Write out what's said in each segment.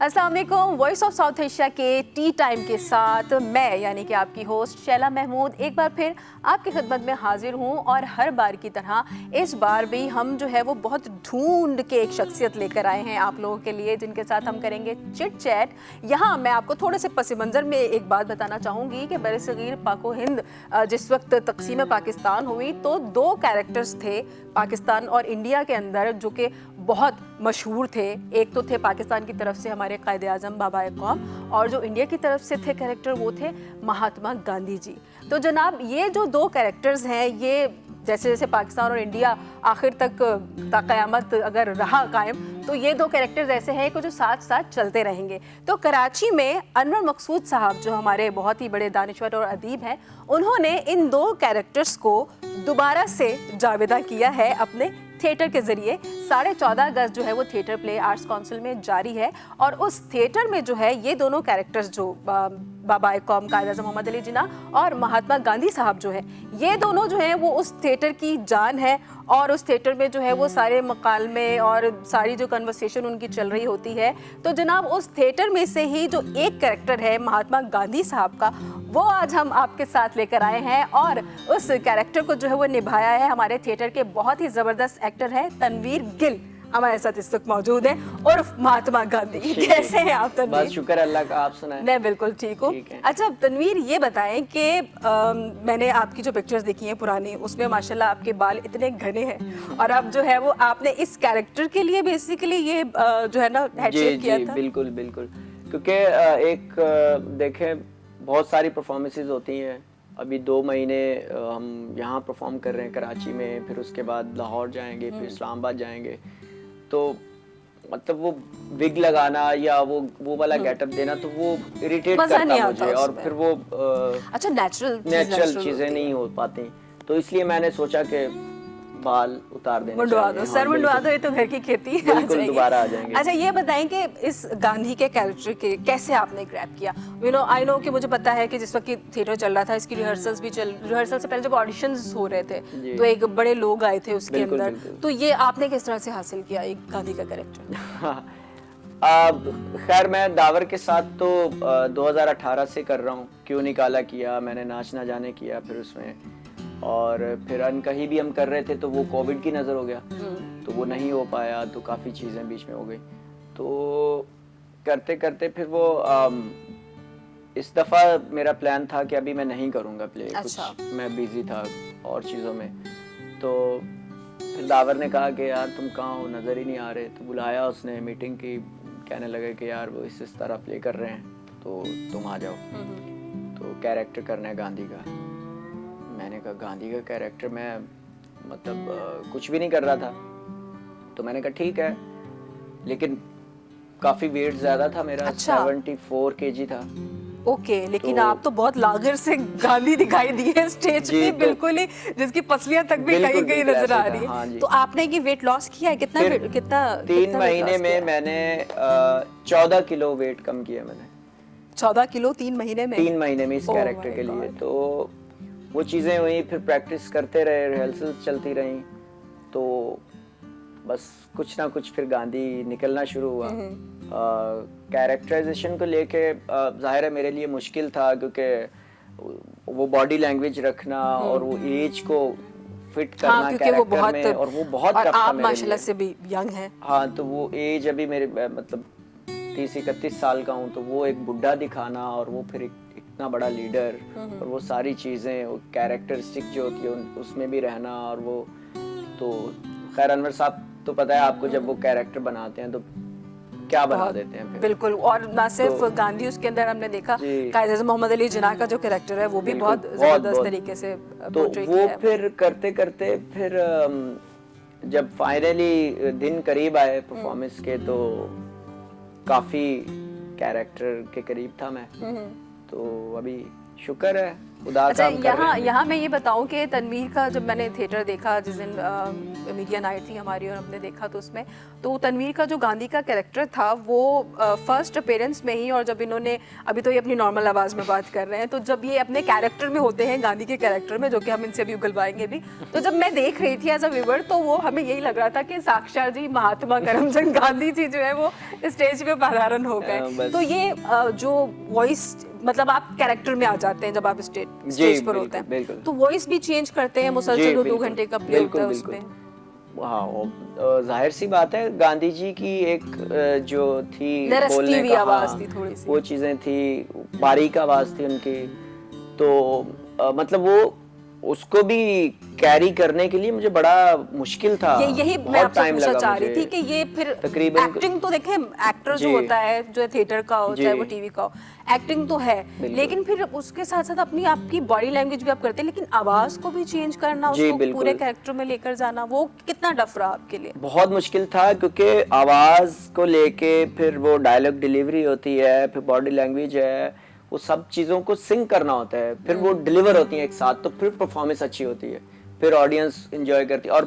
अस्सलाम वालेकुम। Voice of south Asia के टी टाइम के साथ मैं यानी कि आपकी होस्ट शैला महमूद एक बार फिर आपकी खिदमत में हाजिर हूँ। और हर बार की तरह इस बार भी हम जो है वो बहुत ढूंढ के एक शख्सियत लेकर आए हैं आप लोगों के लिए, जिनके साथ हम करेंगे चिट चैट। यहाँ मैं आपको थोड़े से पस मंज़र में एक बात बताना चाहूँगी कि बरसगीर पाको हिंद जिस वक्त तकसीम पाकिस्तान हुई तो दो कैरेक्टर्स थे पाकिस्तान और इंडिया के अंदर जो कि बहुत मशहूर थे। एक तो थे पाकिस्तान की तरफ से हमारे कायदे आज़म बाबा कौम, और जो इंडिया की तरफ से थे कैरेक्टर वो थे महात्मा गांधी जी। तो जनाब ये जो दो कैरेक्टर्स हैं, ये जैसे जैसे पाकिस्तान और इंडिया आखिर तक क़यामत अगर रहा कायम, तो ये दो कैरेक्टर्स ऐसे हैं कि जो साथ साथ चलते रहेंगे। तो कराची में अनवर मकसूद साहब जो हमारे बहुत ही बड़े दानिश्वर और अदीब हैं, उन्होंने इन दो कैरेक्टर्स को दोबारा से जावेदा किया है अपने थिएटर के ज़रिए। 14.5 गज जो है वो थिएटर प्ले आर्ट्स काउंसिल में जारी है, और उस थिएटर में जो है ये दोनों कैरेक्टर्स जो बाबा कौम कायद आज़म मोहम्मद अली जिन्ना और महात्मा गांधी साहब जो है, ये दोनों जो हैं वो उस थिएटर की जान है। और उस थिएटर में जो है वो सारे मकालमे और सारी जो कन्वर्सेशन उनकी चल रही होती है। तो जनाब उस थिएटर में से ही जो एक कैरेक्टर है महात्मा गांधी साहब का, वो आज हम आपके साथ लेकर आए हैं। और उस कैरेक्टर को जो है वो निभाया है हमारे थिएटर के बहुत ही ज़बरदस्त एक्टर हैं तनवीर गिल, हमारे साथ इस वक्त मौजूद है, और महात्मा गांधी। कैसे हैं आप तनवीर? बस शुक्र अल्लाह का, आप सुनाएं? मैं बिल्कुल ठीक हूँ। अच्छा तनवीर, ये बताएं कि मैंने आपकी जो पिक्चर्स देखी हैं पुरानी, उसमें माशाल्लाह आपके बाल इतने घने हैं, और अब जो है वो आपने इस कैरेक्टर के लिए बेसिकली ये जो है ना हेड शेव किया था। बिल्कुल बिल्कुल, क्योंकि एक देखें बहुत सारी परफॉर्मेंसेज होती हैं। अभी 2 महीने हम यहाँ परफॉर्म कर रहे हैं कराची में, फिर उसके बाद लाहौर जाएंगे, फिर इस्लामाबाद जाएंगे। तो मतलब वो विग लगाना या वो वाला गेटअप देना, तो वो इरिटेट करता मुझे, और फिर वो अच्छा नेचुरल चीजें नहीं हो पाती। तो इसलिए मैंने सोचा कि बाल उतार देने मुंडवा दो, सर मुंडवा दो, ये तो घर की खेती है, बिल्कुल दोबारा आ जाएंगे। अच्छा ये बताएं कि इस गांधी के कैरेक्टर के कैसे आपने ग्रैब किया? आई नो कि मुझे पता है कि जिस वक्त थिएटर चल रहा था, इसकी रिहर्सल से पहले जब ऑडिशंस हो रहे थे तो एक बड़े लोग आए थे उसके अंदर, तो ये आपने किस तरह से हासिल किया एक गांधी का कैरेक्टर? खैर मैं दावर के साथ तो 2018 से कर रहा हूँ। क्यों निकाला किया, मैंने नाच ना जाने किया, फिर उसमें, और फिर कहीं भी हम कर रहे थे तो वो कोविड की नज़र हो गया, तो वो नहीं हो पाया, तो काफ़ी चीज़ें बीच में हो गई। तो करते करते फिर वो इस दफ़ा मेरा प्लान था कि अभी मैं नहीं करूँगा प्ले। अच्छा। कुछ मैं बिजी था और चीज़ों में। तो फिर दावर ने कहा कि यार तुम कहाँ हो, नज़र ही नहीं आ रहे। तो बुलाया उसने, मीटिंग की, कहने लगे कि यार वो इस तरह प्ले कर रहे हैं तो तुम आ जाओ। तो कैरेक्टर करना है गांधी का। मैंने कहा गांधी का कैरेक्टर, मैं मतलब कुछ भी नहीं कर रहा था, तो मैंने कहा ठीक है, लेकिन काफी वेट ज्यादा था मेरा। अच्छा। 74 kg था। ओके, लेकिन तो, आप तो बहुत लागर से गांधी दिखाई दिए स्टेज पे, बिल्कुल ही जिसकी पसलियां तक भी कहीं कहीं नजर आ रही है। हाँ, तो आपने की वेट लॉस किया है? कितना 3 महीने में मैंने 14 किलो वेट कम किया। मैंने 14 किलो 3 महीने में? 3 महीने में इस कैरेक्टर के लिए। तो वो चीज़ें हुई, फिर प्रैक्टिस करते रहे, रिहर्सल्स चलती रहीं, तो बस कुछ ना कुछ फिर गांधी निकलना शुरू हुआ। कैरेक्टराइजेशन को लेके जाहिर है मेरे लिए मुश्किल था, क्योंकि वो बॉडी लैंग्वेज रखना और वो एज को फिट करना कैरेक्टर में, और वो बहुत टफ था मेरे लिए। माशाल्लाह से भी यंग है। हाँ, तो वो एज अभी मेरे मतलब 30-31 साल का हूँ, तो वो एक बुढ़ा दिखाना, और वो फिर इतना बड़ा लीडर, और वो सारी चीज़ें, वो कैरेक्टरिस्टिक जो होती है उसमें भी रहना, और वो तो खैर अनवर साहब तो पता है आपको, जब वो कैरेक्टर बनाते हैं तो क्या बना देते हैं फिर। बिल्कुल, और ना सिर्फ तो, गांधी, उसके अंदर हमने देखा कायद आज़म मोहम्मद अली जिन्ना का जो कैरेक्टर है वो भी बहुत जबरदस्त तरीके से पोर्ट्रे किया है। वो फिर करते करते फिर जब फाइनली दिन करीब आए परफॉर्मेंस के, तो काफी कैरेक्टर के करीब था मैं। तो अभी शुक्र है खुदा अच्छा, काम कर रहे हैं। यहाँ मैं ये बताऊं कि तनवीर का जब मैंने थिएटर देखा जिस दिन मीडिया नाइट थी हमारी और हमने देखा तो उसमें तो तनवीर का जो गांधी का कैरेक्टर था वो फर्स्ट अपीयरेंस में ही, और जब इन्होंने अभी तो ये अपनी नॉर्मल आवाज़ में बात कर रहे हैं, तो जब ये अपने कैरेक्टर में होते हैं गांधी के कैरेक्टर में, जो कि हम इनसे अभी उगलवाएंगे भी, तो जब मैं देख रही थी एज अ व्यूअर तो वो हमें यही लग रहा था कि साक्षात जी महात्मा करमचंद गांधी जी जो है वो स्टेज पे पधारण हो गए। बस। तो ये जो वॉइस मतलब आप कैरेक्टर में आ जाते हैं जब आप स्टेज पर होते हैं, बिल्कुल। तो वॉइस भी चेंज करते हैं, मुसलसल 2 घंटे का प्ले होता है उसमें। हाँ, जाहिर सी बात है, गांधी जी की एक जो थी बोलने भी का, आवाज थी थोड़ी सी, वो चीजें थी, बारीक आवाज थी उनकी, तो मतलब वो उसको भी कैरी करने के लिए मुझे बड़ा मुश्किल था। यही मैं आपसे पूछना चाह रही थी कि ये फिर तकरीबन एक्टिंग तो देखें, एक्टर जो होता है जो थिएटर का हो चाहे वो टीवी का हो, एक्टिंग तो है, लेकिन फिर उसके साथ साथ अपनी आपकी बॉडी लैंग्वेज भी आप करते हैं, लेकिन आवाज को भी चेंज करना, उसको पूरे कैरेक्टर में लेकर जाना, वो कितना टफ रहा आपके लिए? बहुत मुश्किल था, क्योंकि आवाज को लेके फिर वो डायलॉग डिलीवरी होती है, फिर बॉडी लैंग्वेज है, वो सब चीज़ों को सिंक करना होता है, फिर वो डिलीवर होती है एक साथ, तो फिर परफॉर्मेंस अच्छी होती है, फिर ऑडियंस एंजॉय करती है। और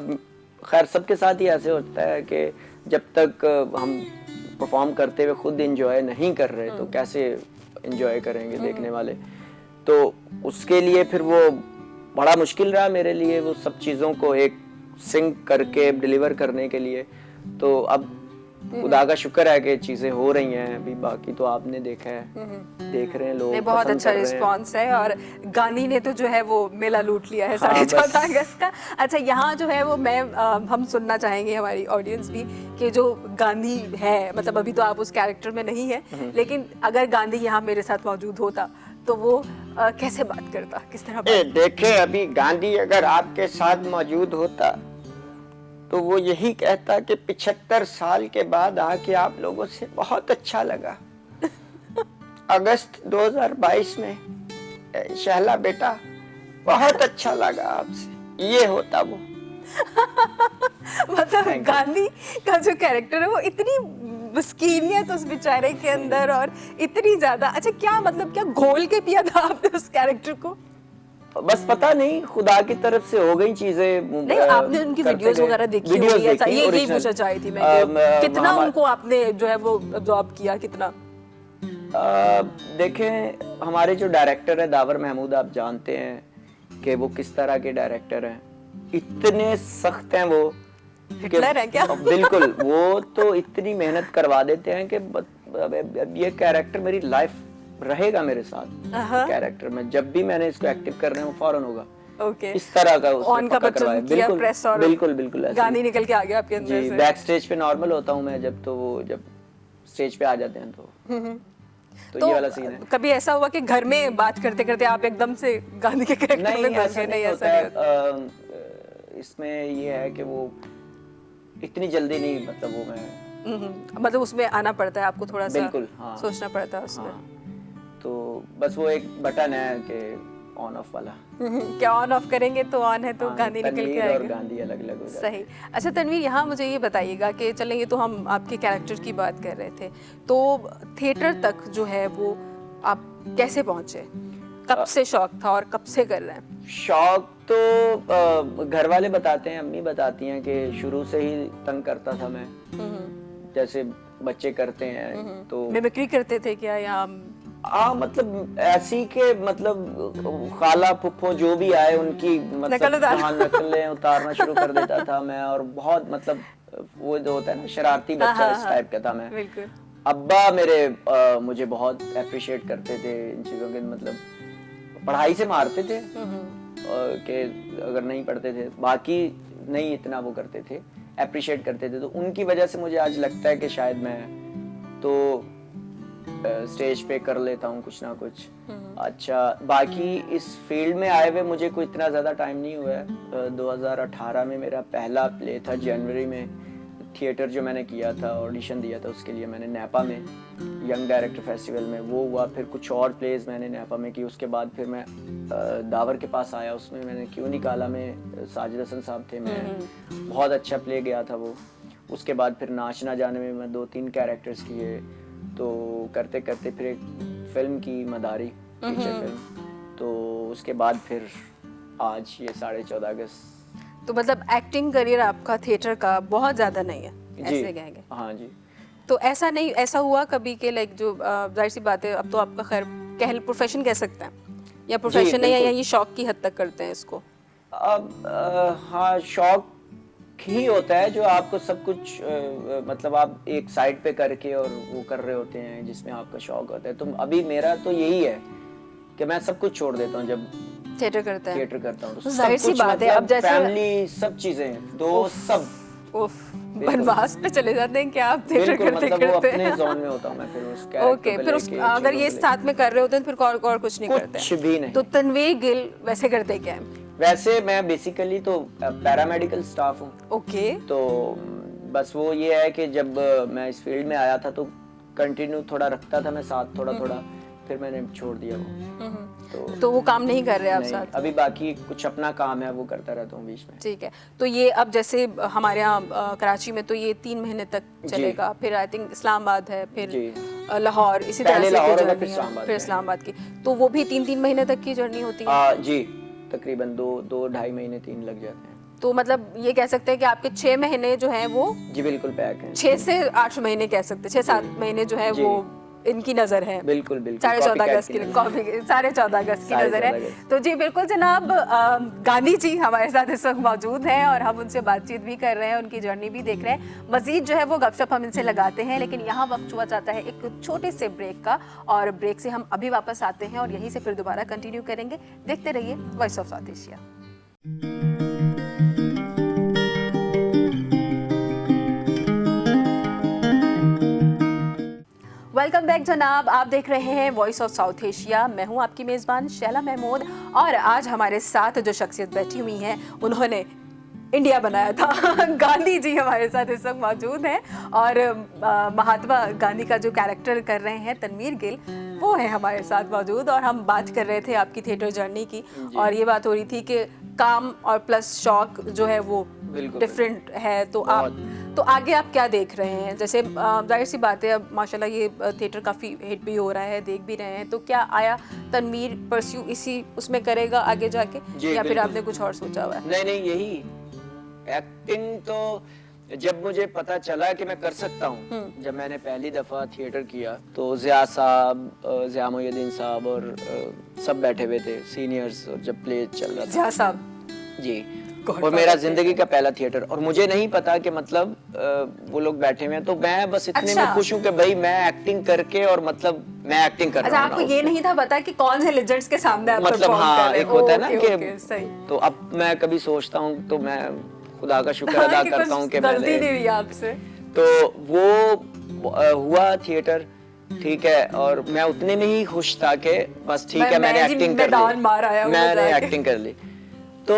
खैर सबके साथ ही ऐसे होता है कि जब तक हम परफॉर्म करते हुए खुद एंजॉय नहीं कर रहे तो कैसे एंजॉय करेंगे देखने वाले। तो उसके लिए फिर वो बड़ा मुश्किल रहा मेरे लिए, वो सब चीज़ों को एक सिंक करके डिलीवर करने के लिए। तो अब खुदा का शुक्र है कि चीजें हो रही हैं, अभी बाकी तो आपने देखा है, देख रहे हैं लोग, बहुत अच्छा रिस्पांस है, और गांधी ने तो जो है वो मेला लूट लिया है 14.5 अगस्त का। अच्छा, यहाँ जो है वो हम सुनना चाहेंगे, हमारी ऑडियंस भी, कि जो गांधी है, मतलब अभी तो आप उस कैरेक्टर में नहीं है, लेकिन अगर गांधी यहाँ मेरे साथ मौजूद होता तो वो कैसे बात करता, किस तरह बात? देखे, अभी गांधी अगर आपके साथ मौजूद होता तो वो यही कहता कि 75 साल के बाद आके आप लोगों से बहुत अच्छा लगा। अगस्त 2022 में शहला बेटा बहुत अच्छा लगा आपसे, ये होता वो। मतलब गांधी का जो कैरेक्टर है वो इतनी मस्कीनियत उस बेचारे के अंदर, और इतनी ज्यादा, अच्छा क्या मतलब क्या घोल के पिया था आपने उस कैरेक्टर को? बस पता नहीं, खुदा की तरफ से हो गई चीजें। नहीं, आपने उनकी वीडियोस वगैरह देखी होगी, ऐसा यही पूछना चाही थी मैं, कितना उनको आपने जो है वो अब्सॉर्ब किया, कितना? देखें, हमारे जो डायरेक्टर है दावर महमूद, आप जानते हैं कि वो किस तरह के डायरेक्टर हैं, इतने सख्त हैं वो, हिटलर है क्या? बिल्कुल, वो तो इतनी मेहनत करवा देते हैं कि अब ये कैरेक्टर मेरी लाइफ रहेगा मेरे साथ। कैरेक्टर में जब भी मैंने इसको एक्टिव करना है वो फौरन होगा। ओके, इस तरह का ऑन का बच्चन किया, प्रेस, और बिल्कुल ऐसे गांधी निकल के आ गया आपके अंदर से। बैक स्टेज पे नॉर्मल होता हूँ मैं, जब तो वो जब स्टेज पे आ जाते हैं तो ये वाला सीन है। कभी ऐसा हुआ कि घर में बात करते करते आप एकदम से गांधी के कैरेक्टर में घुस गए? नहीं, ऐसा नहीं होता। इसमें ये है कि वो इतनी जल्दी नहीं, मतलब वो मैं मतलब उसमें आना पड़ता है आपको, थोड़ा सा हाँ, सोचना पड़ता है उसमें। तो बस वो एक बटन है कि ऑन ऑफ वाला, क्या ऑन ऑफ करेंगे तो ऑन है, तो गांधी निकल के आएगा, और गांधी अलग अलग हो जाता है। सही। अच्छा तनवीर, यहाँ मुझे ये बताइएगा कि चलें, ये तो हम आपके कैरेक्टर की बात कर रहे थे, तो थिएटर तक जो है वो आप कैसे पहुंचे? कब से शौक था और कब से कर रहे हैं? शौक तो घर वाले बताते हैं, अम्मी बताती हैं कि शुरू से ही तंग करता था मैं, जैसे बच्चे करते हैं। तो मिमिक्री करते थे क्या, या मतलब ऐसी के मतलब खाला फुफ्फो जो भी आए उनकी मतलब नकलें उतारना शुरू कर देता था मैं, और बहुत मतलब वो जो होता है ना शरारती बच्चा, इस टाइप का था मैं। अब्बा मेरे मुझे बहुत अप्रिशिएट करते थे इन चीजों के, मतलब पढ़ाई से मारते थे कि अगर नहीं पढ़ते थे, बाकी नहीं इतना वो करते थे, अप्रिशिएट करते थे। तो उनकी वजह से मुझे आज लगता है कि शायद मैं तो स्टेज पे कर लेता हूँ कुछ ना कुछ। अच्छा, बाकी इस फील्ड में आए हुए मुझे कोई इतना ज़्यादा टाइम नहीं हुआ है। 2018 में मेरा पहला प्ले था, जनवरी में थिएटर जो मैंने किया था, ऑडिशन दिया था उसके लिए मैंने नेपा में, यंग डायरेक्टर फेस्टिवल में, वो हुआ। फिर कुछ और प्लेस मैंने नेपा में की। उसके बाद फिर मैं दावर के पास आया, उसमें मैंने क्यों निकाला में साजिद हसन साहब थे, मैं बहुत अच्छा प्ले गया था वो। उसके बाद फिर नाच ना जाने में मैं 2-3 कैरेक्टर्स किए। तो करते करते फिर एक फिल्म की मदारी, फीचर फिल्म, तो उसके बाद फिर आज ये 14.5 अगस्त। तो मतलब एक्टिंग करियर आपका थिएटर का बहुत ज़्यादा नहीं है, ऐसे कहेंगे? हाँ जी। तो ऐसा नहीं, ऐसा हुआ कभी कि लाइक जो जाहिर सी बात है, अब तो आपका खैर प्रोफेशन कह सकते हैं, या प्रोफेशन है या ये शौक की हद तक करते हैं इसको? अब हाँ, शौक ही होता है जो आपको सब कुछ मतलब आप एक साइड पे करके और वो कर रहे होते हैं जिसमें आपका शौक होता है। तो अभी मेरा तो यही है कि मैं सब कुछ छोड़ देता हूँ जब थिएटर करते हैं। थिएटर करता हूँ। तो जाहिर सी बात है, अब जैसे फैमिली, सब चीजें, दोस्त, सब बनवास पे चले जाते हैं क्या आप थिएटर करते मतलब करते? वो अपने जोन में होता हूँ मैं फिर उस कैरेक्टर ओके, फिर उस अगर ये साथ में कर रहे होते हैं फिर और कुछ नहीं करते? कुछ भी नहीं। तो तनवीर गिल वैसे करते क्या है? वैसे मैं बेसिकली तो पैरामेडिकल स्टाफ हूँ। ओके। तो बस वो ये है कि जब मैं इस फील्ड में आया था तो कंटिन्यू थोड़ा रखता था मैं साथ, थोड़ा थोड़ा, फिर मैंने छोड़ दिया वो। तो वो काम नहीं कर रहे आप नहीं, साथ? अभी बाकी कुछ अपना काम है वो करता रहता हूँ बीच में। ठीक है। तो ये अब जैसे हमारे यहाँ कराची में तो ये 3 महीने तक चलेगा, फिर आई थिंक इस्लामाबाद है, फिर लाहौर, इसी तरह से लाहौर है, फिर इस्लामाबाद की, तो वो भी 3-3 महीने तक की जर्नी होती है? जी, तकरीबन 2-2.5 महीने 3 लग जाते हैं। तो मतलब ये कह सकते हैं कि आपके 6 महीने जो हैं वो? जी बिल्कुल पैक हैं। 6 से 8 महीने कह सकते हैं, 6-7 महीने जो है वो इनकी नजर है। बिल्कुल बिल्कुल 14.5 अगस्त की, कॉपी 14.5 अगस्त की नजर है। तो जी बिल्कुल जनाब, गांधी जी हमारे साथ इस वक्त मौजूद हैं और हम उनसे बातचीत भी कर रहे हैं, उनकी जर्नी भी देख रहे हैं। मजीद जो है वो गपशप हम इनसे लगाते हैं, लेकिन यहाँ वक्त हुआ जाता है एक छोटे से ब्रेक का, और ब्रेक से हम अभी वापस आते हैं और यहीं से फिर दोबारा कंटिन्यू करेंगे। देखते रहिए voice of south Asia. Welcome back जनाब, आप देख रहे हैं वॉइस ऑफ साउथ एशिया। मैं हूं आपकी मेज़बान शैला महमूद, और आज हमारे साथ जो शख्सियत बैठी हुई हैं उन्होंने इंडिया बनाया था। गांधी जी हमारे साथ इस वक्त मौजूद हैं, और महात्मा गांधी का जो कैरेक्टर कर रहे हैं तनवीर गिल, वो है हमारे साथ मौजूद। और हम बात कर रहे थे आपकी थिएटर जर्नी की, और ये बात हो रही थी कि काम और प्लस शौक जो है वो डिफरेंट है। तो आगे आप क्या देख रहे हैं? जैसे जाहिर सी बात है, अब माशाल्लाह ये थिएटर काफ़ी हिट भी हो रहा है, देख भी रहे हैं, तो क्या आया तनवीर परस्यू इसी उसमें करेगा आगे जाके, या फिर आपने कुछ और सोचा हुआ है? नहीं, यही एक्टिंग तो जब मुझे पता चला कि मैं कर सकता हूँ, जब मैंने पहली दफा थिएटर किया तो ज़िया साहब, ज़िया मोइनुद्दीन साहब और सब बैठे हुए थे सीनियर्स, और जब प्ले चल रहा था ज़िया साहब जी, और मेरा जिंदगी का पहला थिएटर, और मुझे नहीं पता कि मतलब वो लोग बैठे हुए हैं, तो मैं बस इतने में खुश हूँ कि भाई मैं एक्टिंग करके, और मतलब मैं एक्टिंग कर रहा हूँ। आपको ये नहीं था पता कि कौन से लेजेंड्स के सामने आप मतलब हाँ, एक होता है ना कि सही। तो अब मैं कभी सोचता हूँ तो मैं खुदा का शुक्र अदा करता हूँ कि गलती नहीं हुई आपसे। तो वो हुआ थिएटर, ठीक है, और मैं उतने में ही खुश था कि बस ठीक है, मैंने एक्टिंग कर ली, मैंने एक्टिंग कर ली। तो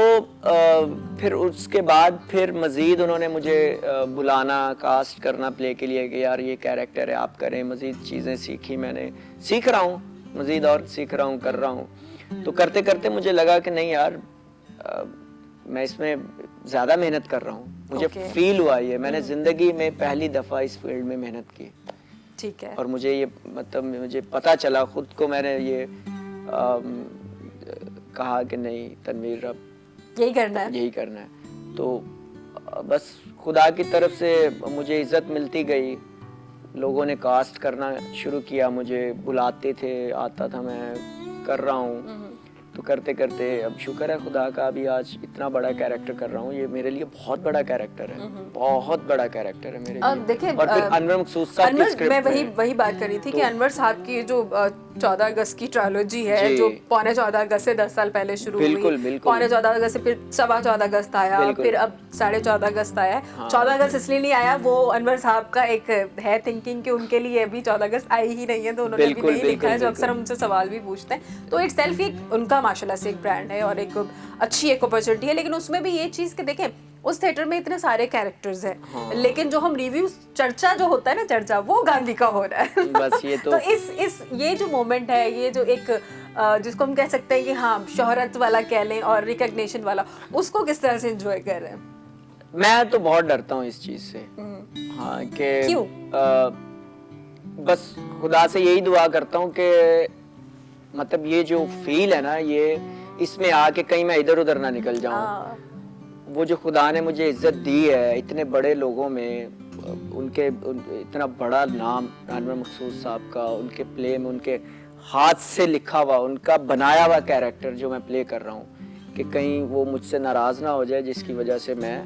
फिर उसके बाद फिर मज़ीद उन्होंने मुझे बुलाना, कास्ट करना प्ले के लिए कि यार ये कैरेक्टर है, आप करें। मज़ीद चीज़ें सीखी, मैंने सीख रहा हूँ, मज़ीद और सीख रहा हूँ, कर रहा हूँ। तो करते करते मुझे लगा कि नहीं यार, मैं इसमें ज़्यादा मेहनत कर रहा हूँ। मुझे फील हुआ ये, मैंने ज़िंदगी में पहली दफ़ा इस फील्ड में मेहनत की, ठीक है, और मुझे ये मतलब मुझे पता चला, खुद को मैंने ये कहा कि नहीं तनवीर, अब यही करना है, यही करना है। तो बस खुदा की तरफ से मुझे इज्जत मिलती गई, लोगों ने कास्ट करना शुरू किया, मुझे बुलाते थे, आता था, मैं कर रहा हूँ। तो करते करते अब शुक्र है खुदा का, अभी आज इतना बड़ा कैरेक्टर कर रहा हूँ। ये मेरे लिए बहुत बड़ा कैरेक्टर है, बहुत बड़ा कैरेक्टर है मेरे लिए। देखिए, और फिर अनवर मकसूद साहब की स्क्रिप्ट, मैं वही बात कर रही थी कि अनवर साहब की जो 14 अगस्त की ट्रायलॉजी है, जो पौने 14 अगस्त से 10 साल पहले शुरू हुई, पौने 14 अगस्त से फिर 14.25 अगस्त आया, फिर अब 14.5 अगस्त आया। 14 अगस्त इसलिए नहीं आया, वो अनवर साहब का एक है थिंकिंग कि उनके लिए अभी 14 अगस्त आई ही नहीं है, तो उन्होंने भी नहीं लिखा है, जो अक्सर हम उनसे सवाल भी पूछते हैं। तो इट्स सेल्फ ही उनका माशाल्लाह से एक ब्रांड है और एक अच्छी एक अपॉर्चुनिटी है। लेकिन उसमें भी ये चीज़ कि देखें, उस थिएटर में इतने सारे कैरेक्टर्स हैं, लेकिन जो हम रिव्यू चर्चा जो होता है ना, चर्चा वो गांधी का हो रहा है। बस ये तो इस ये जो मोमेंट है, ये जो एक जिसको हम कह सकते हैं कि हाँ शोहरत वाला कह लें और रिकग्निशन वाला, उसको किस तरह से एंजॉय कर रहे हैं? मैं तो बहुत डरता हूँ इस चीज से। हाँ, कि क्यों? बस खुदा से यही दुआ करता हूँ कि मतलब ये जो फील है ना, ये इसमें आके कहीं मैं इधर उधर ना निकल जाऊं। हाँ। वो जो खुदा ने मुझे इज्जत दी है इतने बड़े लोगों में, इतना बड़ा नाम अनवर मकसूद साहब का, उनके प्ले में, उनके हाथ से लिखा हुआ, उनका बनाया हुआ कैरेक्टर जो मैं प्ले कर रहा हूँ, कि कहीं वो मुझसे नाराज ना हो जाए जिसकी वजह से मैं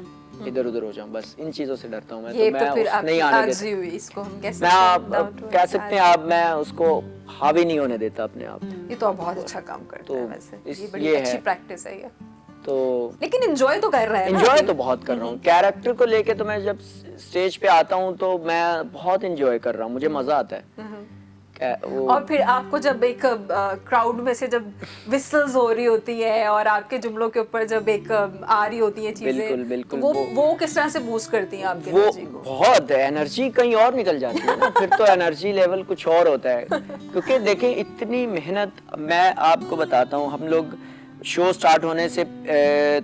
इधर उधर हो जाऊं। बस इन चीजों से डरता हूँ मैं। ये तो तो मैं फिर उस नहीं आपकी आने आरज़ू हुई, देता। इसको हम कह मैं सकते हैं, आप down to कह earth सकते हैं आप, मैं उसको हावी नहीं होने देता अपने आप। ये तो आप बहुत अच्छा काम करते तो हैं वैसे, इस- ये बड़ी ये अच्छी है। प्रैक्टिस है ये। तो लेकिन एंजॉय तो कर रहे हैं ना एंजॉय अभी? तो बहुत कर रहा हूँ कैरेक्टर को लेके। तो मैं जब स्टेज पे आता हूँ तो मैं बहुत एंजॉय कर रहा हूँ, मुझे मजा आता है। वो और फिर आपको जब एक क्राउड में से जब विसल्स हो रही होती है और आपके जुमलों के ऊपर जब एक आ रही होती है चीजें, बिल्कुल, बिल्कुल, तो वो किस तरह से बूस्ट करती हैं आपकी वो एनर्जी को? बहुत एनर्जी कहीं और निकल जाती है ना, फिर तो एनर्जी लेवल कुछ और होता है। क्योंकि देखिए इतनी मेहनत, मैं आपको बताता हूँ, हम लोग शो स्टार्ट होने से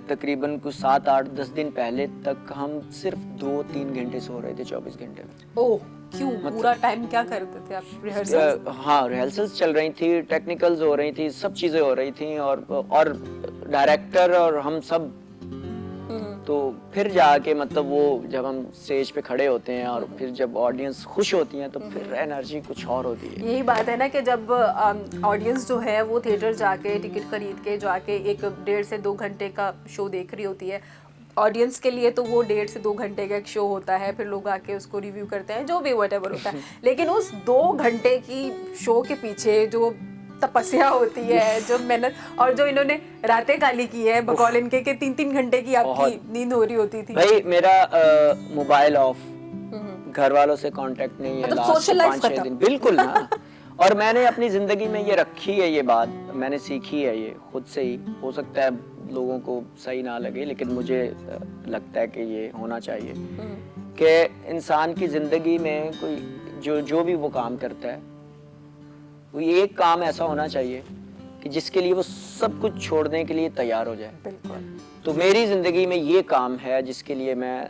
तकरीबन कुछ 7-8-10 दिन पहले तक हम सिर्फ 2-3 घंटे सो रहे थे 24 घंटे में। ओह, क्यों? पूरा टाइम क्या करते थे आप? रिहर्सल? हाँ, रिहर्सल्स चल रही थी, टेक्निकल्स हो रही थी, सब चीजें हो रही थी, और डायरेक्टर और हम सब। तो फिर जाके मतलब वो जब हम स्टेज पे खड़े होते हैं और फिर जब ऑडियंस खुश होती है तो फिर एनर्जी कुछ और होती है। यही बात है ना कि जब ऑडियंस जो है वो थिएटर जाके टिकट खरीद के जाके 1-1.5 से 2 घंटे का शो देख रही होती है, ऑडियंस के लिए तो वो 1.5 से 2 घंटे का एक शो होता है, फिर लोग आके उसको रिव्यू करते हैं, जो भी व्हाटएवर होता है। लेकिन उस 2 घंटे की शो के पीछे जो तपस्या होती है, जो मेहनत, और जो इन्होंने रातें काली की है बकौल इनके के 3-3 घंटे की आपकी नींद हो रही होती थी। भाई मेरा मोबाइल ऑफ, घर वालों से कांटेक्ट नहीं है मतलब लास्ट social life 5-6 खत्म। दिन, बिल्कुल ना। और मैंने अपनी जिंदगी में ये रखी है, ये बात मैंने सीखी है, ये खुद से ही। हो सकता है लोगों को सही ना लगे, लेकिन मुझे लगता है कि ये होना चाहिए कि इंसान की जिंदगी में कोई जो भी वो काम करता है, वो एक काम ऐसा होना चाहिए कि जिसके लिए वो सब कुछ छोड़ने के लिए तैयार हो जाए। बिल्कुल। तो मेरी जिंदगी में ये काम है जिसके लिए मैं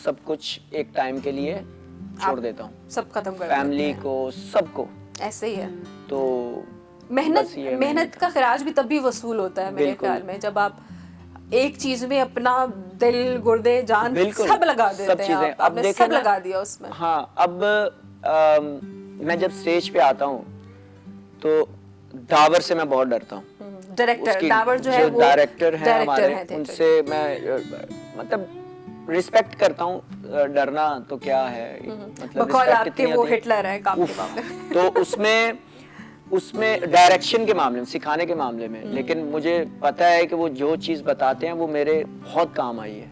सब कुछ एक टाइम के लिए छोड़ देता हूँ, सब खत्म कर फैमिली देते हैं। को, सबको। ऐसे ही है। तो मेहनत का खराज भी तभी वसूल होता है मेरे बिल्कुल। ख्याल में, जब आप एक चीज में अपना दिल, गुर्दे, जान बिल्कुल, सब लगा देते सब हैं। चीजें। अब आपने देखें सब ना, लगा दिया उसमें। हाँ, अब मैं जब स्टेज पे आता हूँ तो दावर से मैं बहुत डरता हूँ। डायरेक्टर दावर जो है वो डायरेक्टर है हमारे, हैं theatre उनसे मैं मतलब रिस्पेक्ट करता हूँ। डरना तो क्या है, मतलब बकौल respect आपके इतनी वो आती है। हिटलर है काम के उफ, मामले में। तो उसमें डायरेक्शन के मामले में, सिखाने के मामले में, लेकिन मुझे पता है कि वो जो चीज बताते हैं वो मेरे बहुत काम आई है,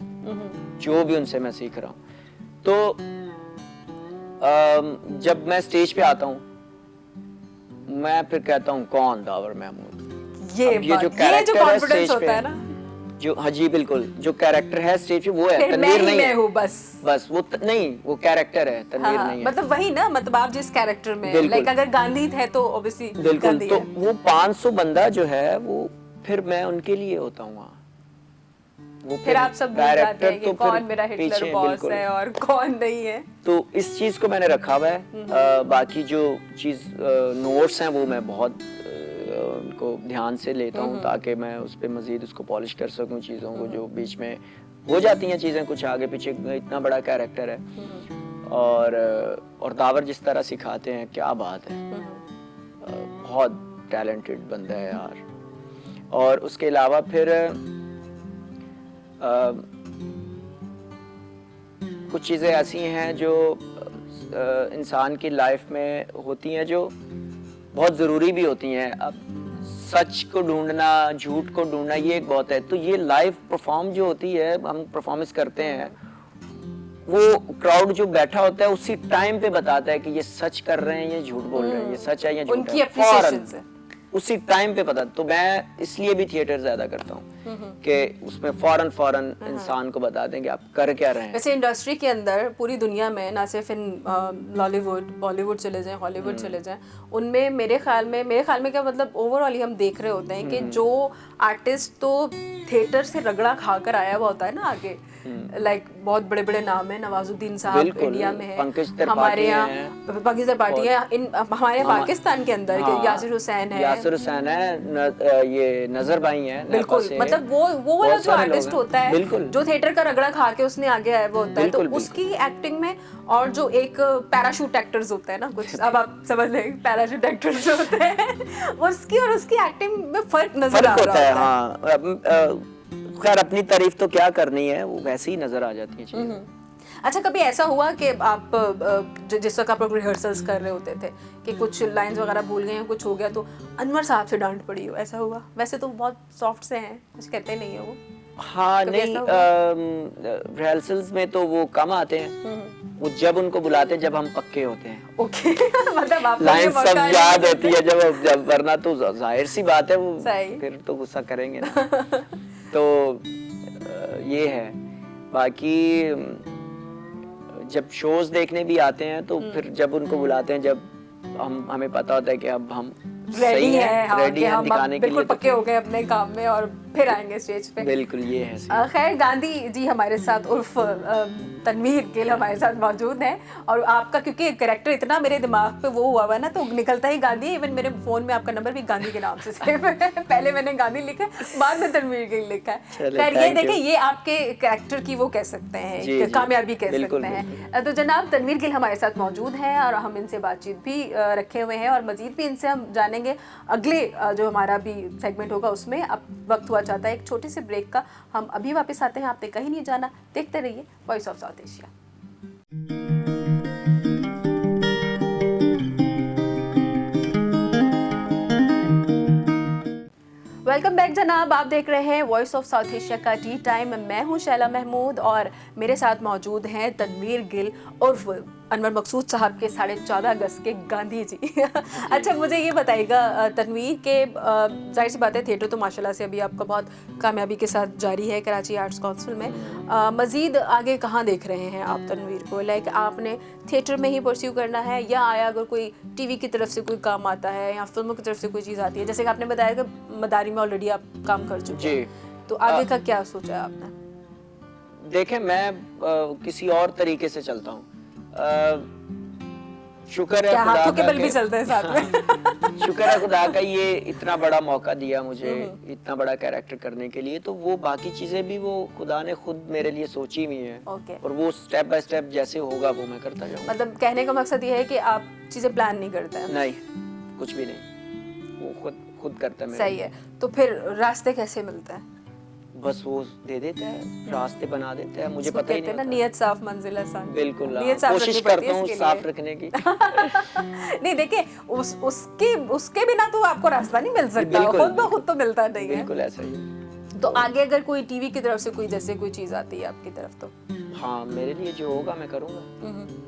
जो भी उनसे मैं सीख रहा हूँ। तो जब मैं स्टेज पे आता हूँ मैं फिर कहता हूँ कौन दावर महमूद। ये अब ये जो जो कैरेक्टर है कॉन्फिडेंस स्टेज होता पे, है ना, जो, हाँ जी बिल्कुल, जो कैरेक्टर है स्टेज पे वो है, फिर मैं तनवीर ही नहीं मैं है। हूँ बस। बस वो नहीं, वो कैरेक्टर है, तनवीर हाँ, नहीं है। मतलब वही ना, मतलब आप जिस कैरेक्टर में, बिल्कुल। लाइक अगर गांधी थे तो ऑब्वियसली बिल्कुल। गांधी तो है। वो 500 बंदा जो है वो फिर मैं उनके लिए होता हूँ वहाँ। वो फिर आप सब भूल जाते हैं कि तो कौन फिर मेरा हिटलर पीछे, बॉस बिल्कुल। है और कौन नहीं है। तो इस चीज को मैंने रखा हुआ है। बाकी जो चीज नोट्स हैं वो मैं बहुत उनको ध्यान से लेता हूँ, ताकि मैं उस पर मजीद उसको पॉलिश कर सकूँ चीज़ों को, जो बीच में हो जाती हैं चीज़ें कुछ आगे पीछे। इतना बड़ा कैरेक्टर है और दावर जिस तरह सिखाते हैं, क्या बात है। बहुत टैलेंटेड बंदा है यार। और उसके अलावा फिर कुछ चीज़ें ऐसी हैं जो इंसान की लाइफ में होती हैं जो बहुत ज़रूरी भी होती हैं। अब सच को ढूंढना, झूठ को ढूंढना, ये एक बहुत है। तो ये लाइव परफॉर्म जो होती है, हम परफॉर्मेंस करते हैं, वो क्राउड जो बैठा होता है उसी टाइम पे बताता है कि ये सच कर रहे हैं, ये झूठ बोल रहे हैं, ये सच है या झूठ है। उनकी appreciation से उसी टाइम पे पता। तो मैं इसलिए भी थिएटर ज़्यादा करता हूँ कि उसमें फौरन इंसान को बता दें कि आप कर क्या रहे हैं। वैसे इंडस्ट्री के अंदर पूरी दुनिया में ना सिर्फ इन लॉलीवुड बॉलीवुड चले जाएं हॉलीवुड चले जाएं, उनमें मेरे ख्याल में क्या मतलब ओवरऑल ही हम देख रहे होते हैं कि जो आर्टिस्ट तो थिएटर से रगड़ा खाकर आया हुआ होता है ना आगे, लाइक बहुत बड़े बड़े नाम है, नवाजुद्दीन साहब इंडिया में है, हमारे यहाँ पंकज त्रिपाठी है, हमारे पाकिस्तान के अंदर यासिर हुसैन है, ये नजर भाई है, बिल्कुल, मतलब वो वाला जो आर्टिस्ट होता है जो थिएटर का रगड़ा खा के उसने आगे आया वो होता है, तो उसकी एक्टिंग में और जो एक पैराशूट एक्टर्स होता है ना कुछ, अब आप समझ लें पैराशूट एक्टर्स जो होते हैं उसकी और उसकी एक्टिंग में फर्क नजर आ रहा है। हाँ, खैर अपनी तारीफ तो क्या करनी है, वो वैसे ही नजर आ जाती है चीजें। अच्छा, कभी ऐसा हुआ कि आप जिस वक्त आप लोग रिहर्सल्स कर रहे होते थे कि कुछ लाइंस वगैरह भूल गए हैं, कुछ हो गया तो अनवर साहब से डांट पड़ी हो, ऐसा हुआ? वैसे तो बहुत सॉफ्ट से हैं, कुछ कहते नहीं है वो। हाँ नहीं, रिहर्सल्स में तो वो कम आते हैं, वो जब उनको बुलाते हैं जब हम पक्के होते हैं। ओके मतलब आप लाइन सब याद होती है जब वरना तो जाहिर सी बात है वो फिर तो गुस्सा करेंगे ना। तो ये है। बाकी जब शोज देखने भी आते हैं तो फिर जब उनको बुलाते हैं, जब हमें पता होता है कि अब हम रेडी है, हाँ, रेडी हैं दिखाने के लिए, बिल्कुल पक्के हो गए अपने काम में और फिर आएंगे स्टेज पे। बिल्कुल ये है। खैर गांधी जी हमारे साथ उर्फ तनवीर गिल हमारे साथ मौजूद हैं, और आपका क्योंकि कैरेक्टर इतना मेरे दिमाग पे वो हुआ हुआ ना तो निकलता ही गांधी। इवन मेरे फोन में आपका नंबर भी गांधी के नाम से सेव है। पहले मैंने गांधी लिखा, बाद में तनवीर गिल लिखा है। खैर ये देखें, ये आपके कैरेक्टर की वो कह सकते हैं कामयाबी कह सकते हैं। तो जनाब तनवीर गिल हमारे साथ मौजूद हैं और हम इनसे बातचीत भी रखे हुए हैं और मजीद भी इनसे हम जानेंगे अगले जो हमारा भी सेगमेंट होगा उसमें। अब वक्त हुआ चाहता है एक छोटे से ब्रेक का, हम अभी वापस आते हैं, आपने कहीं नहीं जाना, देखते रहिए voice of south Asia. Welcome back जनाब, आप देख रहे हैं वॉइस ऑफ साउथ एशिया का टी टाइम। मैं हूं शैला महमूद और मेरे साथ मौजूद हैं तनवीर गिल उर्फ अनवर मकसूद साहब के 14.5 अगस्त के गांधी जी। अच्छा मुझे ये बताइएगा तनवीर के, जाहिर सी बात है थिएटर तो माशाल्लाह से अभी आपका बहुत कामयाबी के साथ जारी है कराची आर्ट्स काउंसिल में, मज़ीद आगे कहाँ देख रहे हैं आप तनवीर को? लाइक आपने थिएटर में ही परस्यू करना है या आया अगर कोई टीवी की तरफ से कोई काम आता है या फिल्मों की तरफ से कोई चीज़ आती है, जैसे कि आपने बताया कि मदारी में ऑलरेडी आप काम कर चुके हैं, तो आगे का क्या सोचा है आपने? देखें मैं किसी और तरीके से चलता हूँ। शुक्र है खुदा के बल भी चलते हैं साथ में। शुक्र है खुदा का ये इतना बड़ा मौका दिया मुझे इतना बड़ा कैरेक्टर करने के लिए, तो वो बाकी चीजें भी वो खुदा ने खुद मेरे लिए सोची हुई है और वो स्टेप बाय स्टेप जैसे होगा वो मैं करता जाऊंगा। मतलब कहने का मकसद ये है कि आप चीजें प्लान नहीं करते हैं? नहीं, कुछ भी नहीं, वो खुद करता है। सही है, तो फिर रास्ते कैसे मिलते हैं? बस वो दे देता है, रास्ते बना देता है, मुझे पता ही नहीं ना, नियत साफ मंजिल आसान। बिल्कुल, कोशिश करता हूँ साफ रखने की। नहीं देखिए, उसके बिना तो आपको रास्ता नहीं मिल सकता, खुद ब खुद तो मिलता नहीं है। बिल्कुल ऐसा ही। तो आगे अगर कोई टीवी की तरफ से कोई जैसे कोई चीज आती है आपकी तरफ तो हाँ, मेरे लिए जो होगा मैं करूँगा।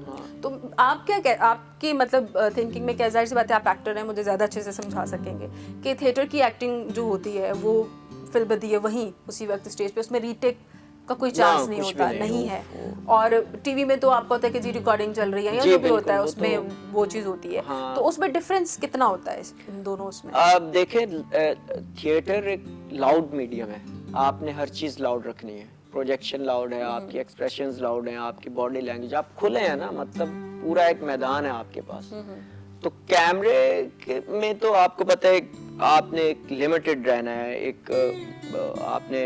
हाँ। तो आप क्या आपकी मतलब थिंकिंग में क्या, जाहिर सी बात है आप एक्टर हैं, मुझे ज़्यादा अच्छे से समझा सकेंगे कि थिएटर की एक्टिंग जो होती है वो फिल्म बदी है वहीं उसी वक्त स्टेज पे, उसमें रीटेक का कोई चांस नहीं होता, नहीं है। और टीवी में तो आपको होता है कि जी रिकॉर्डिंग चल रही है या जो भी होता है उसमें वो चीज़ होती है। हाँ। तो उसमें डिफरेंस कितना होता है इन दोनों उसमें? आप देखें, थिएटर एक लाउड मीडियम है, आपने हर चीज़ लाउड रखनी है, प्रोजेक्शन लाउड है, आपकी एक्सप्रेशंस लाउड हैं, आपकी बॉडी लैंग्वेज, आप खुले हैं ना, मतलब पूरा एक मैदान है आपके पास। तो कैमरे में तो आपको पता है आपने एक लिमिटेड रहना है, एक आपने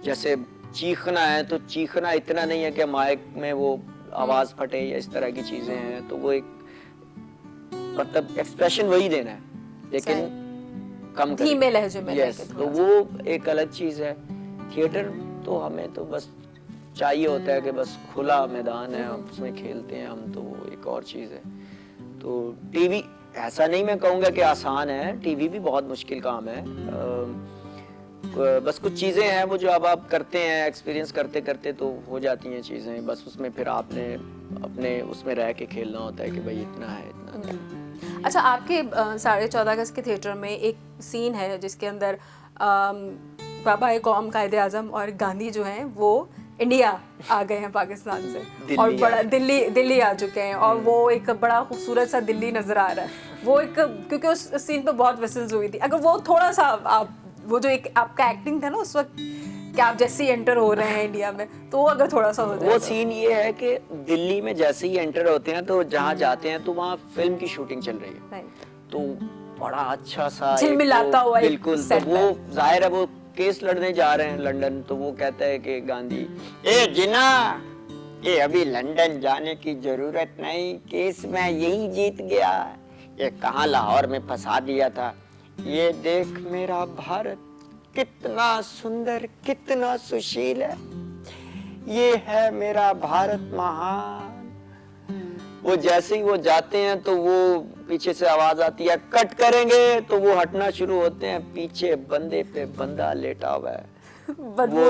जैसे चीखना है तो चीखना इतना नहीं है कि माइक में वो आवाज फटे या इस तरह की चीजें हैं, तो वो एक मतलब एक्सप्रेशन वही देना है लेकिन कम धीमे लहजे में। यस, तो वो एक अलग चीज है। थिएटर तो हमें तो बस चाहिए होता है कि बस खुला मैदान है, उसमें खेलते हैं हम, तो वो एक और चीज है। तो टीवी ऐसा नहीं मैं कहूँगा कि आसान है, टीवी भी बहुत मुश्किल काम है। बस कुछ चीज़ें हैं वो जो अब आप करते हैं, एक्सपीरियंस करते करते तो हो जाती हैं चीज़ें, बस उसमें फिर आपने अपने उसमें रह के खेलना होता है कि भाई इतना है इतना। अच्छा, आपके 14.5 अगस्त के थिएटर में एक सीन है जिसके अंदर बाबा कौम कायदे आजम और गांधी जो हैं वो इंडिया आ गए हैं पाकिस्तान से और बड़ा दिल्ली आ चुके हैं और वो एक बड़ा खूबसूरत सा दिल्ली नजर आ रहा है। वो एक क्योंकि उस सीन पे बहुत विसल्स हुई थी, अगर वो थोड़ा सा आप वो जो एक आपका एक्टिंग था ना उस वक्त कि आप जैसे ही एंटर हो रहे हैं इंडिया में, तो वो अगर थोड़ा सा हो जाए। वो सीन ये है कि दिल्ली में जैसे ही एंटर होते हैं तो जहाँ जाते हैं तो वहाँ फिल्म की शूटिंग चल रही है, तो बड़ा अच्छा सा झिलमिलाता हुआ बिल्कुल, तो वो जाहिर है वो केस लड़ने जा रहे हैं लंदन, तो वो कहता है कि गांधी, ए जिना, ये अभी लंदन जाने की जरूरत नहीं, केस मैं यही जीत गया, ये कहाँ लाहौर में फंसा दिया था, ये देख मेरा भारत कितना सुंदर कितना सुशील है, ये है मेरा भारत महान। वो जैसे ही वो जाते हैं तो वो पीछे से आवाज आती है कट करेंगे, तो वो हटना शुरू होते हैं, पीछे बंदे पे बंदा लेटा हुआ है, वो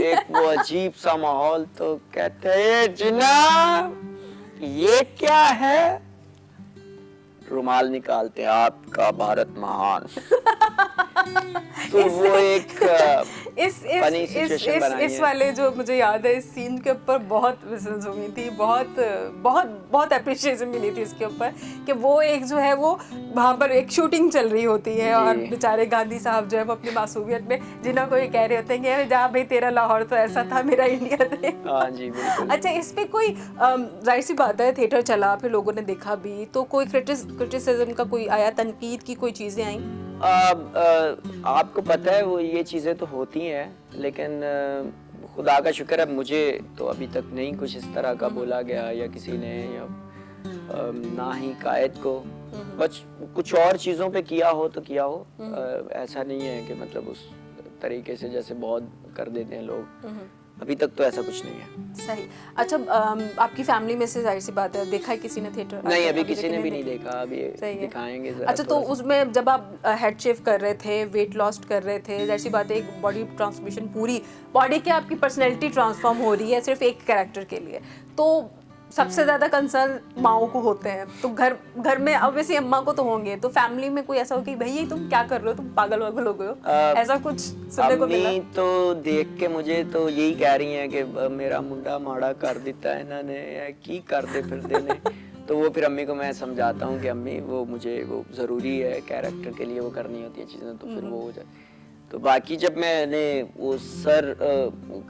एक वो अजीब सा माहौल, तो कहते हैं जिन्ना ये क्या है, रुमाल निकालते हैं आपका भारत महान। तो वो एक इस वाले जो मुझे याद है इस सीन के ऊपर बहुत विसल्स हुई थी, बहुत बहुत बहुत अप्रिशिएशन मिली थी इसके ऊपर कि वो एक जो है वो वहाँ पर एक शूटिंग चल रही होती है और बेचारे गांधी साहब जो है वो अपनी मासूमियत में जिन्हों को ये कह रहे होते हैं कि जा भाई तेरा लाहौर तो ऐसा था, मेरा इंडिया थे। हाँ जी बिल्कुल। अच्छा, इस पे कोई जाहिर सी बात है थिएटर चला, फिर लोगों ने देखा भी, तो कोई क्रिटिसिज्म का कोई आया, तनकीद की कोई चीजें आई? आपको पता है वो ये चीज़ें तो होती हैं, लेकिन खुदा का शुक्र है मुझे तो अभी तक नहीं कुछ इस तरह का बोला गया या किसी ने, या ना ही कायद को, बस कुछ और चीज़ों पे किया हो तो किया हो, ऐसा नहीं है कि मतलब उस तरीके से जैसे बहुत कर देते हैं लोग, अभी तक तो ऐसा कुछ नहीं है। सही। अच्छा, आपकी फैमिली में से जाहिर सी बात है देखा है किसी ने थिएटर? नहीं, अभी किसी ने भी नहीं देखा, अभी दिखाएंगे जरा। अच्छा, तो उसमें जब आप हेड शेव कर रहे थे, वेट लॉस कर रहे थे, जाहिर सी बात है एक बॉडी ट्रांसफॉर्मेशन, पूरी बॉडी की आपकी पर्सनैलिटी ट्रांसफॉर्म हो रही है सिर्फ एक कैरेक्टर के लिए, तो सबसे ज्यादा कंसर्न माओ को होते हैं, तो घर में ऑब्वियसली अम्मा को तो होंगे, तो फैमिली में कोई ऐसा हो कि भैया तुम क्या कर रहे हो, तुम पागल वागल हो गए हो, ऐसा कुछ सुनने को मिला? तो देख के मुझे तो यही कह रही हैं कि मेरा मुंडा माड़ा कर दिता है इन्होंने, की करते फिरते ने। तो वो फिर अम्मी को मैं समझाता हूँ कि अम्मी वो मुझे वो जरूरी है, कैरेक्टर के लिए वो करनी होती है चीजें, तो फिर वो हो जाए। तो बाकी जब मैंने वो सर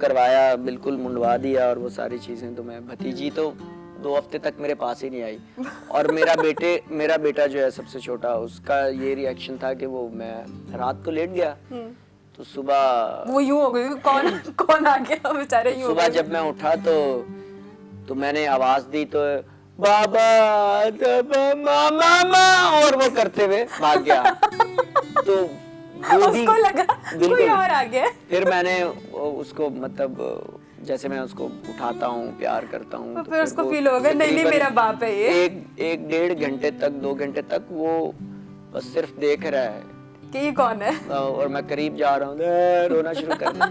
करवाया, बिल्कुल मुंडवा दिया और वो सारी चीजें, तो मैं भतीजी तो 2 हफ्ते तक मेरे पास ही नहीं आई, और मेरा बेटा जो है सबसे छोटा, उसका ये रिएक्शन था कि वो मैं रात को लेट गया, तो सुबह वो यूं हो गई कौन आ गया बेचारे, यूं सुबह जब मैं उठा तो मैंने आवाज दी, तो बाबा मामा, और वो करते हुए भाग गया, तो उसको लगा कोई और आ गया। फिर मैंने उसको मतलब जैसे मैं उसको उठाता हूँ, प्यार करता हूँ, तो फिर उसको फील होगा नहीं मेरा बाप है ये। एक 1.5 घंटे तक 2 घंटे तक वो बस सिर्फ देख रहा है कि ये कौन है, और मैं करीब जा रहा हूँ, रोना शुरू कर दिया।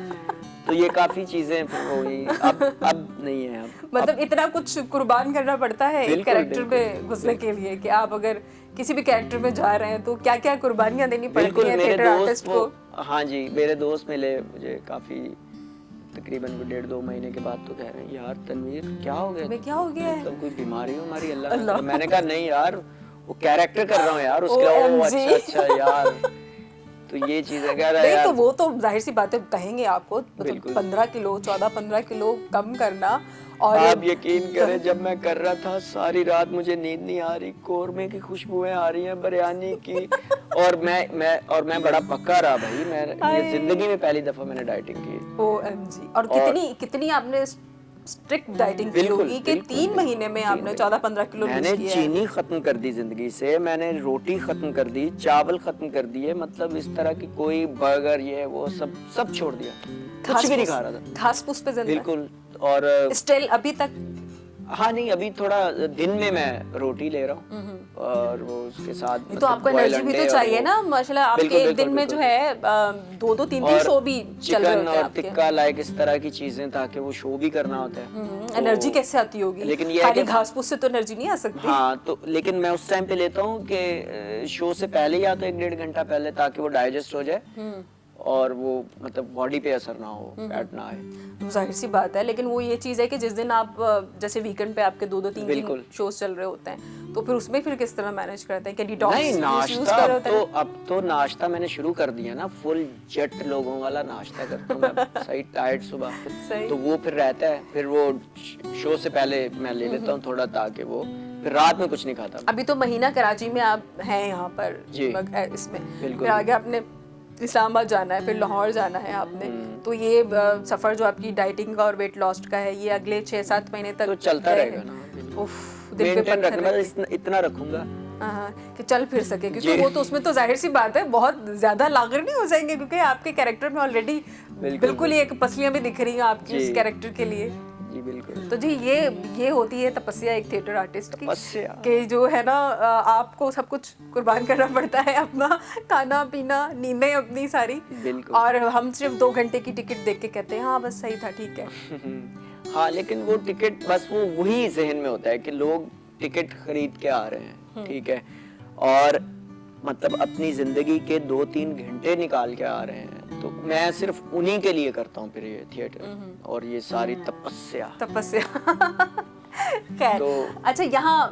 तो ये काफी चीजें फिर हो गई, अब नहीं है, मतलब इतना कुछ कुर्बान करना पड़ता है एक कैरेक्टर में घुसने के लिए, कि आप अगर किसी भी कैरेक्टर में जा रहे हैं तो क्या क्या कुर्बानियां देनी पड़ती है थिएटर आर्टिस्ट को। हाँ जी, मेरे दोस्त मिले मुझे काफी, तकरीबन 1.5-2 महीने के बाद, तो कह रहे हैं यार तनवीर क्या हो गया, क्या हो गया है, मतलब कोई बीमारी हो हमारी? अल्लाह। मैंने कहा नहीं यार, वो कैरेक्टर कर रहा हूँ यार उसके। अच्छा यार, तो ये चीज है, कह रहा है यार, तो वो तो जाहिर सी बात है कहेंगे आपको, मतलब 15 किलो 14-15 किलो कम करना, और आप यकीन करें जब मैं कर रहा था सारी रात मुझे नींद नहीं आ रही, कोरमे की खुशबुएं आ रही हैं, बिरयानी की, और मैं बड़ा पक्का रहा भाई, मैं ये जिंदगी में पहली दफा मैंने डाइटिंग की। OMG। और कितनी आपने स्ट्रिक्ट डाइटिंग की होगी कि 3 महीने में आपने 14-15 किलो लूज किया है। मैंने चीनी खत्म कर दी जिंदगी से, मैंने रोटी खत्म कर दी, चावल खत्म कर दिए, मतलब इस तरह की कोई बर्गर ये वो सब छोड़ दिया, कुछ भी नहीं खा रहा था, घास फूस पे जिंदा बिल्कुल। और स्टिल अभी तक? हाँ नहीं, अभी थोड़ा दिन में मैं रोटी ले रहा हूँ, और वो उसके साथ मतलब तो आपको एनर्जी भी तो चाहिए ना माशाल्लाह, आपके एक दिन में जो है 2-2 3-3 शो भी चल रहे होते हैं आपके, टिक्का लाइक इस तरह की चीजें, ताकि वो शो भी करना होता है। एनर्जी कैसे आती होगी, लेकिन ये खाली घास फूस से तो एनर्जी नहीं आ सकती। हाँ, तो लेकिन मैं उस टाइम पे लेता हूँ कि शो से पहले या तो 1-1.5 घंटा पहले, ताकि वो डाइजेस्ट हो जाए, और वो मतलब बॉडी पे असर ना हो, फैट ना आए। जाहिर सी बात है, लेकिन वो ये चीज़ है कि जिस दिन आप जैसे वीकेंड पे आपके 2-2 3 शोज चल रहे होते हैं, तो फिर उसमें फिर किस तरह मैनेज करते हैं? क्या डिटॉक्स नहीं, यूज नाश्ता कर रहे होते हैं? अब तो नाश्ता मैंने शुरू कर दिया ना, फुल जट लोगों वाला नाश्ता करता हूँ मैं, सही टाइट सुबह। सही। तो वो फिर रहता है, फिर वो शो से पहले मैं ले लेता हूँ थोड़ा, ताकि वो फिर रात में कुछ नहीं खाता। अभी तो महीना कराची में आप हैं यहाँ पर जी, इसमें, बिल्कुल। फिर आगे आपने इस्लामाबाद जाना है, फिर लाहौर जाना है आपने, तो ये सफर जो आपकी डाइटिंग का और वेट लॉस का है, ये अगले 6-7 महीने तक तो चलता रहेगा ना, उफ, दिल पे मेंटेन पत्थर रखना, रख के। इतना रखूंगा हाँ, कि चल फिर सके, क्योंकि वो तो उसमें तो जाहिर सी बात है बहुत ज्यादा लागर नहीं हो जाएंगे, क्योंकि आपके कैरेक्टर में ऑलरेडी बिल्कुल ही एक पसलियां भी दिख रही हैं आपकी उस कैरेक्टर के लिए। जी बिल्कुल। तो जी ये होती है तपस्या एक थिएटर आर्टिस्ट की, तपस्या कि जो है ना आपको सब कुछ कुर्बान करना पड़ता है, अपना खाना पीना, नींदें अपनी सारी, बिल्कुल। और हम सिर्फ 2 घंटे की टिकट देख के कहते हैं हाँ बस सही था, ठीक है। हाँ, लेकिन वो टिकट बस वो वही जहन में होता है कि लोग टिकट खरीद के आ रहे हैं, ठीक है, और मतलब अपनी जिंदगी के 2-3 घंटे निकाल के आ रहे हैं, तो मैं सिर्फ उन्हीं के लिए करता हूँ फिर ये थिएटर और ये सारी तपस्या। खैर, अच्छा यहाँ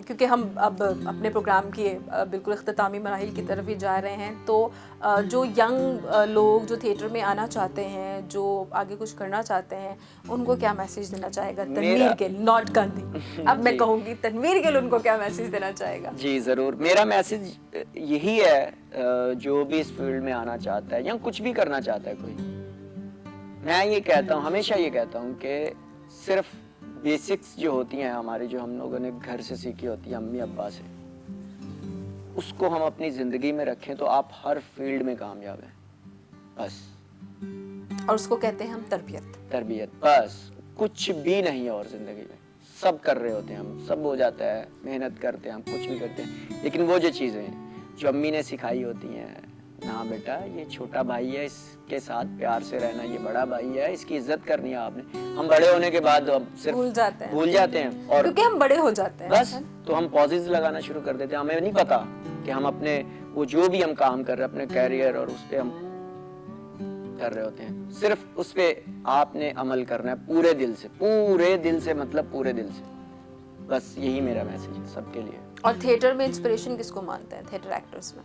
क्योंकि हम अब अपने प्रोग्राम की बिल्कुल इख्तितामी मराहिल की तरफ ही जा रहे हैं, तो जो यंग लोग जो थिएटर में आना चाहते हैं, जो आगे कुछ करना चाहते हैं, उनको क्या मैसेज देना चाहेगा तनवीर के, नॉट गांधी, अब मैं कहूँगी तनवीर के लिए उनको क्या मैसेज देना चाहेगा? जी ज़रूर, मेरा मैसेज यही है, जो भी इस फील्ड में आना चाहता है या कुछ भी करना चाहता है कोई, मैं ये कहता हूँ, हमेशा ये कहता हूँ कि सिर्फ बेसिक्स जो होती हैं हमारी, जो हम लोगों ने घर से सीखी होती है अम्मी अब्बा से, उसको हम अपनी जिंदगी में रखें तो आप हर फील्ड में कामयाब हैं, बस। और उसको कहते हैं हम तरबियत, बस, कुछ भी नहीं है और जिंदगी में, सब कर रहे होते हैं हम, सब हो जाता है, मेहनत करते हैं हम, कुछ भी करते हैं, लेकिन वो जो चीज़ें जो अम्मी ने सिखाई होती हैं, ना बेटा ये छोटा भाई है, इसके साथ प्यार से रहना, ये बड़ा भाई है, इसकी इज्जत करनी है आपने, हम बड़े होने के बाद अब सिर्फ भूल जाते हैं और क्योंकि हम बड़े हो जाते हैं बस, तो हम पॉजेस लगाना शुरू कर देते हैं, हमें नहीं पता कि हम अपने वो जो भी हम काम कर रहे हैं अपने कैरियर और उस पे हम कर रहे होते हैं, सिर्फ उस पे आपने अमल करना है पूरे दिल से मतलब पूरे दिल से, बस यही मेरा मैसेज है सबके लिए। और थिएटर में इंस्पिरेशन किसको मानते हैं थिएटर एक्टर्स में?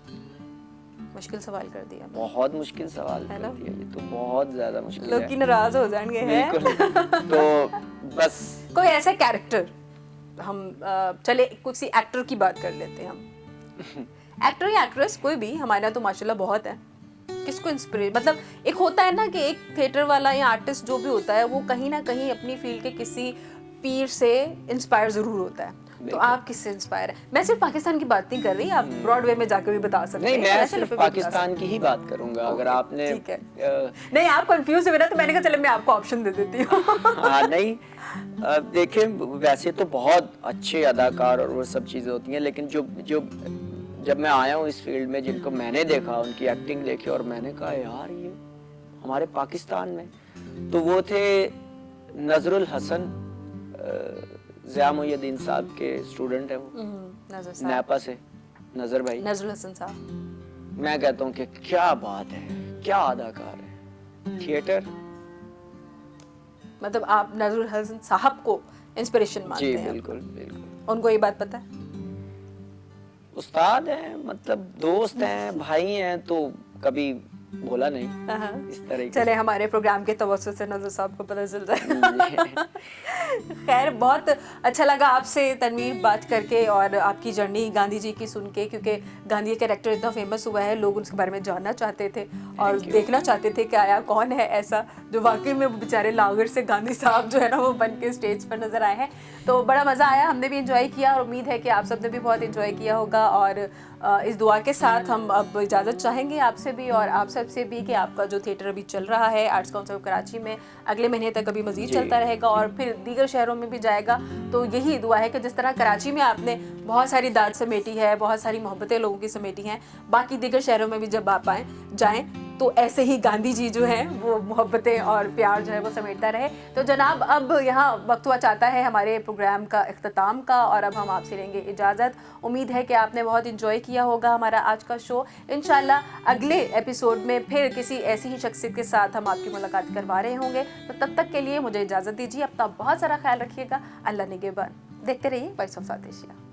मुश्किल सवाल कर दिया, बहुत मुश्किल सवाल कर दिया, ये तो बहुत ज्यादा मुश्किल है, लोग की नाराज हो जाएंगे हैं। तो बस कोई ऐसा कैरेक्टर, हम चले किसी एक्टर की बात कर लेते हैं हम, एक्टर या एक्ट्रेस कोई भी, हमारे यहाँ तो माशाल्लाह बहुत है, किसको इंस्पिरेट, मतलब एक होता है ना कि एक थिएटर वाला या आर्टिस्ट जो भी होता है वो कहीं ना कहीं अपनी फील्ड के किसी पीर से इंस्पायर जरूर होता है, तो आप किससे इंस्पायर हैं? मैं सिर्फ पाकिस्तान की बात नहीं कर रही, आप ब्रॉडवे में जाकर भी बता सकते हैं। नहीं, मैं सिर्फ पाकिस्तान की ही बात करूंगा, अगर आपने ठीक है, नहीं आप कंफ्यूज हुए ना, तो मैंने कहा चलो मैं आपको ऑप्शन दे देती हूँ। हाँ, नहीं देखें, वैसे तो बहुत अच्छे अदाकार और वो सब चीजें होती हैं, लेकिन जो जब मैं आया हूँ इस फील्ड में, जिनको मैंने देखा, उनकी एक्टिंग देखी और मैंने कहा यार ये हमारे पाकिस्तान में, तो वो थे नजरुल हसन, ज़िया मुहिउद्दीन साहब के स्टूडेंट है वो, नैपा से, नजर भाई, नजरुल हसन साहब, मैं कहता हूँ कि क्या बात है, क्या अदाकार है, थिएटर, मतलब आप नजरुल हसन साहब को इंस्पिरेशन मानते हैं? जी बिल्कुल बिल्कुल। उनको ये बात पता है? उस्ताद हैं, मतलब दोस्त हैं, भाई हैं, तो कभी बोला नहीं इस तरह। चले हमारे प्रोग्राम के तवज्जुह से नजर साहब को पता चल जाए। खैर, बहुत अच्छा लगा आपसे तनवीर बात करके और आपकी जर्नी गांधी जी की सुन के, क्योंकि गांधी का कैरेक्टर इतना फेमस हुआ है, लोग उसके बारे में जानना चाहते थे और देखना चाहते थे कि आया कौन है ऐसा जो वाकई में बेचारे लागर से गांधी साहब जो है ना वो बन के स्टेज पर नजर आए हैं। तो बड़ा मज़ा आया, हमने भी इंजॉय किया और उम्मीद है कि आप सब ने भी बहुत इंजॉय किया होगा। और इस दुआ के साथ हम अब इजाज़त चाहेंगे आपसे भी और आप सबसे भी कि आपका जो थिएटर अभी चल रहा है आर्ट्स काउंसिल ऑफ कराची में, अगले महीने तक अभी मज़ीद चलता रहेगा और फिर दीगर शहरों में भी जाएगा। तो यही दुआ है कि जिस तरह कराची में आपने बहुत सारी दाद समेटी है, बहुत सारी मोहब्बतें लोगों की समेटी हैं, बाकी दीगर शहरों में भी जब आप जाएँ तो ऐसे ही गांधी जी जो हैं वो मोहब्बतें और प्यार जो है वो समेटता रहे। तो जनाब अब यहाँ वक्त हुआ चाहता है हमारे प्रोग्राम का इख्तिताम का, और अब हम आपसे लेंगे इजाज़त। उम्मीद है कि आपने बहुत इंजॉय किया होगा हमारा आज का शो। इंशाल्लाह अगले एपिसोड में फिर किसी ऐसी ही शख्सियत के साथ हम आपकी मुलाकात करवा रहे होंगे। तो तब तक के लिए मुझे इजाज़त दीजिए। अपना बहुत सारा ख्याल रखिएगा। अल्लाह निगहबान। देखते रहिए वॉइस ऑफ साउथ एशिया।